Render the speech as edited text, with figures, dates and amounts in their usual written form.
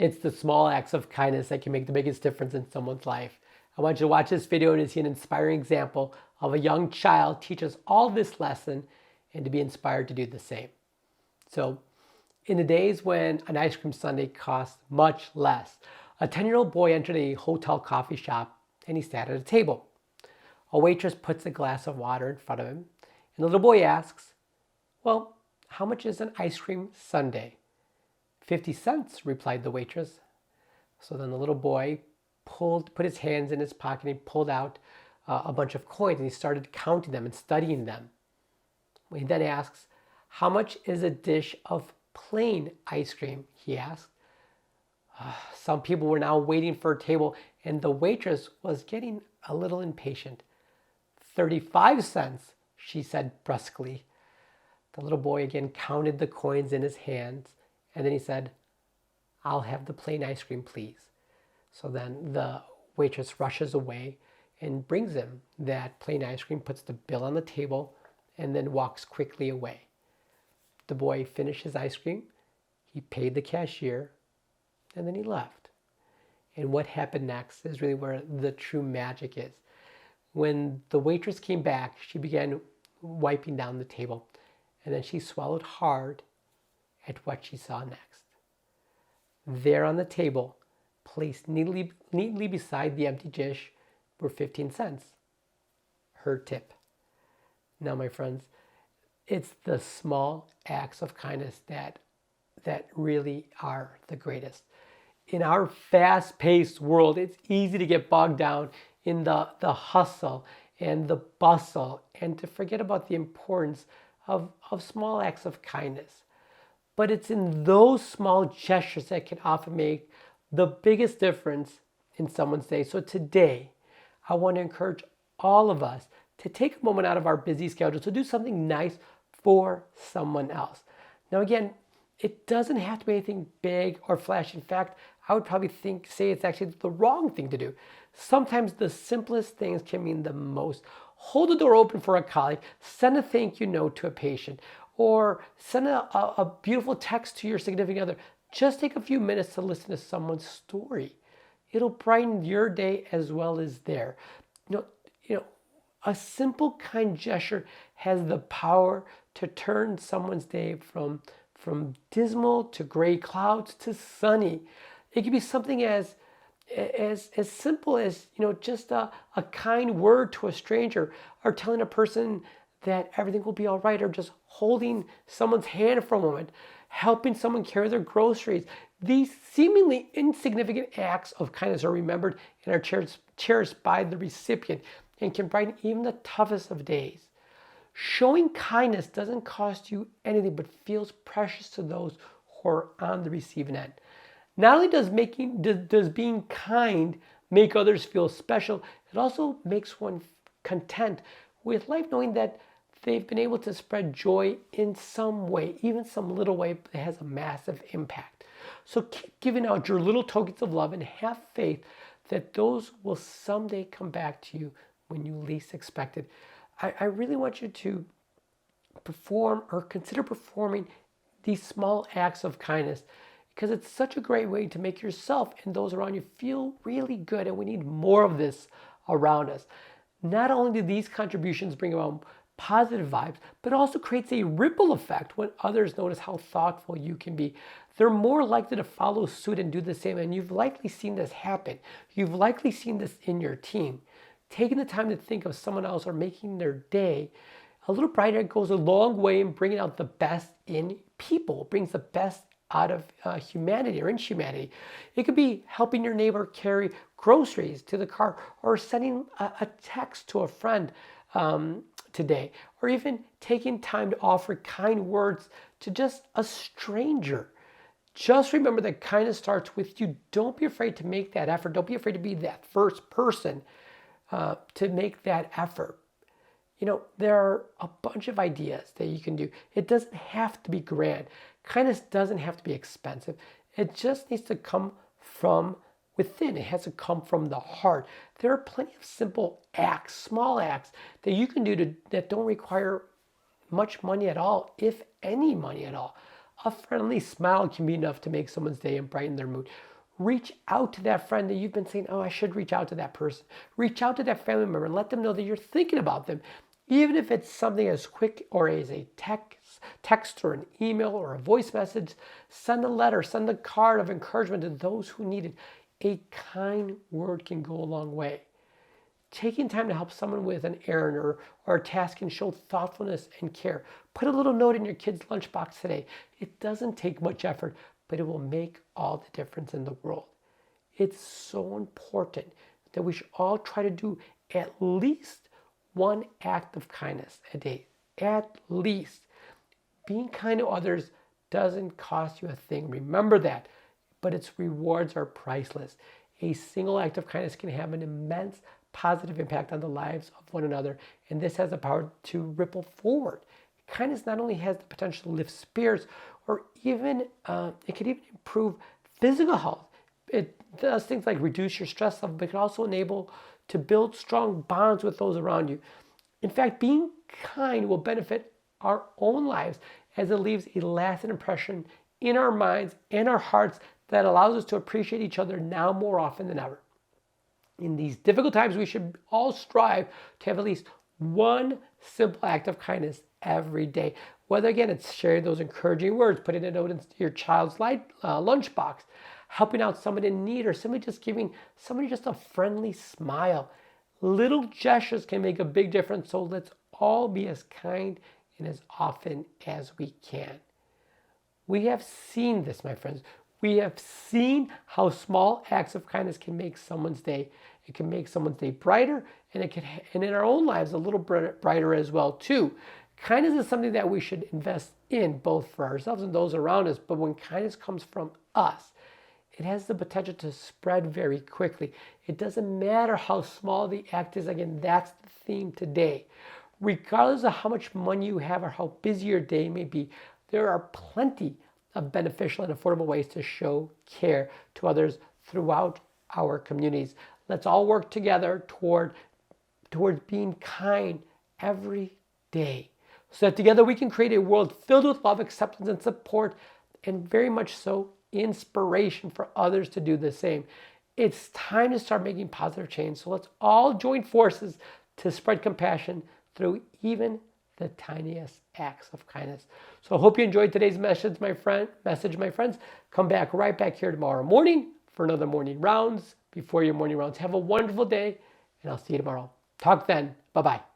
It's the small acts of kindness that can make the biggest difference in someone's life. I want you to watch this video and to see an inspiring example of a young child teach us all this lesson and to be inspired to do the same. So, in the days when an ice cream sundae cost much less, a 10-year-old boy entered a hotel coffee shop and he sat at a table. A waitress puts a glass of water in front of him, and the little boy asks, "Well, how much is an ice cream sundae?" 50 cents, replied the waitress. So then the little boy put his hands in his pocket and he pulled out a bunch of coins and he started counting them and studying them. He then asks, "How much is a dish of plain ice cream?" he asked. Some people were now waiting for a table and the waitress was getting a little impatient. 35 cents, she said brusquely. The little boy again counted the coins in his hands and then he said, "I'll have the plain ice cream, please." So then the waitress rushes away and brings him that plain ice cream, puts the bill on the table, and then walks quickly away. The boy finished his ice cream, he paid the cashier, and then he left. And what happened next is really where the true magic is. When the waitress came back, she began wiping down the table, and then she swallowed hard at what she saw next. There on the table, placed neatly beside the empty dish, were 15 cents. Her tip. Now, my friends, it's the small acts of kindness that really are the greatest. In our fast-paced world, it's easy to get bogged down in the hustle and the bustle and to forget about the importance of small acts of kindness. But it's in those small gestures that can often make the biggest difference in someone's day. So today, I want to encourage all of us to take a moment out of our busy schedule to do something nice for someone else. Now again, it doesn't have to be anything big or flashy. In fact, I would probably say it's actually the wrong thing to do. Sometimes the simplest things can mean the most. Hold the door open for a colleague, send a thank you note to a patient, or send a beautiful text to your significant other. Just take a few minutes to listen to someone's story. It'll brighten your day as well as theirs. You know, a simple kind gesture has the power to turn someone's day from dismal to gray clouds to sunny. It could be something as simple as, just a kind word to a stranger, or telling a person that everything will be all right, or just holding someone's hand for a moment, helping someone carry their groceries. These seemingly insignificant acts of kindness are remembered and are cherished by the recipient and can brighten even the toughest of days. Showing kindness doesn't cost you anything but feels precious to those who are on the receiving end. Not only does being kind make others feel special, it also makes one content with life, knowing that they've been able to spread joy in some way, even some little way that has a massive impact. So keep giving out your little tokens of love and have faith that those will someday come back to you when you least expect it. I really want you to perform or consider performing these small acts of kindness, because it's such a great way to make yourself and those around you feel really good, and we need more of this around us. Not only do these contributions bring about positive vibes, but also creates a ripple effect when others notice how thoughtful you can be. They're more likely to follow suit and do the same, and you've likely seen this happen. You've likely seen this in your team. Taking the time to think of someone else or making their day a little brighter goes a long way in bringing out the best in people, brings the best out of humanity or in humanity. It could be helping your neighbor carry groceries to the car, or sending a text to a friend today, or even taking time to offer kind words to just a stranger. Just remember that kindness starts with you. Don't be afraid to make that effort. Don't be afraid to be that first person to make that effort. There are a bunch of ideas that you can do. It doesn't have to be grand. Kindness doesn't have to be expensive. It just needs to come from within. It has to come from the heart. There are plenty of simple acts, small acts that you can do that don't require much money at all, if any money at all. A friendly smile can be enough to make someone's day and brighten their mood. Reach out to that friend that you've been saying, oh, I should reach out to that person. Reach out to that family member and let them know that you're thinking about them. Even if it's something as quick or as a text or an email or a voice message, send a letter, send a card of encouragement to those who need it. A kind word can go a long way. Taking time to help someone with an errand or a task can show thoughtfulness and care. Put a little note in your kid's lunchbox today. It doesn't take much effort, but it will make all the difference in the world. It's so important that we should all try to do at least one act of kindness a day. At least. Being kind to others doesn't cost you a thing. Remember that. But its rewards are priceless. A single act of kindness can have an immense positive impact on the lives of one another, and this has the power to ripple forward. Kindness not only has the potential to lift spirits, or even it can even improve physical health. It does things like reduce your stress level, but it can also enable to build strong bonds with those around you. In fact, being kind will benefit our own lives as it leaves a lasting impression in our minds and our hearts that allows us to appreciate each other now more often than ever. In these difficult times, we should all strive to have at least one simple act of kindness every day. Whether, again, it's sharing those encouraging words, putting a note in your child's lunchbox, helping out someone in need, or simply just giving somebody just a friendly smile. Little gestures can make a big difference, so let's all be as kind and as often as we can. We have seen this, my friends. We have seen how small acts of kindness can make someone's day. It can make someone's day brighter, and and in our own lives a little brighter as well too. Kindness is something that we should invest in, both for ourselves and those around us. But when kindness comes from us, it has the potential to spread very quickly. It doesn't matter how small the act is. Again, that's the theme today. Regardless of how much money you have or how busy your day may be, there are plenty of beneficial and affordable ways to show care to others throughout our communities. Let's all work together towards being kind every day, so that together we can create a world filled with love, acceptance, and support, and very much so inspiration for others to do the same. It's time to start making positive change. So let's all join forces to spread compassion through even the tiniest acts of kindness. So I hope you enjoyed today's message, my friends. Come back right back here tomorrow morning for another morning rounds. Before your morning rounds, have a wonderful day, and I'll see you tomorrow. Talk then. Bye-bye.